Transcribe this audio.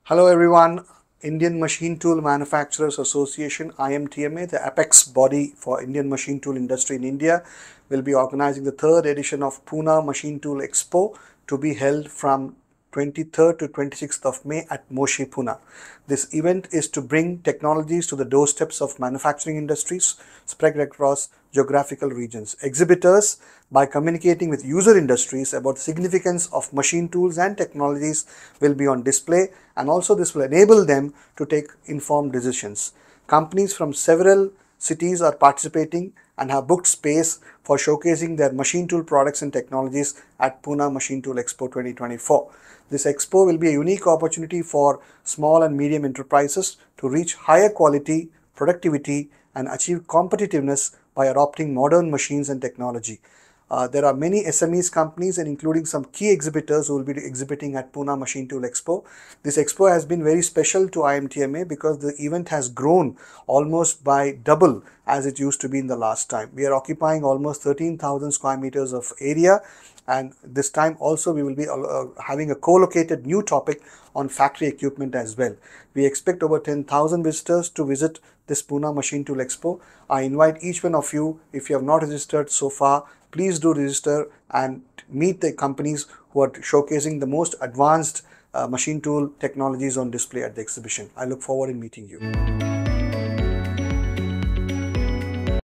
Hello everyone, Indian Machine Tool Manufacturers Association IMTMA, the apex body for Indian machine tool industry in India, will be organizing the third edition of Pune Machine Tool Expo to be held from 23rd to 26th of May at Moshi, Pune. This event is to bring technologies to the doorsteps of manufacturing industries spread across geographical regions. Exhibitors, by communicating with user industries about the significance of machine tools and technologies, will be on display, and also this will enable them to take informed decisions. Companies from several cities are participating and have booked space for showcasing their machine tool products and technologies at Pune Machine Tool Expo 2024. This expo will be a unique opportunity for small and medium enterprises to reach higher quality, productivity, and achieve competitiveness by adopting modern machines and technology. There are many SMEs companies and including some key exhibitors who will be exhibiting at Pune Machine Tool Expo. This expo has been very special to IMTMA because the event has grown almost by double as it used to be in the last time. We are occupying almost 13,000 square meters of area, and this time also we will be having a co-located new topic on factory equipment as well. We expect over 10,000 visitors to visit this Pune Machine Tool Expo. I invite each one of you, if you have not registered so far, please do register and meet the companies who are showcasing the most advanced machine tool technologies on display at the exhibition. I look forward in meeting you.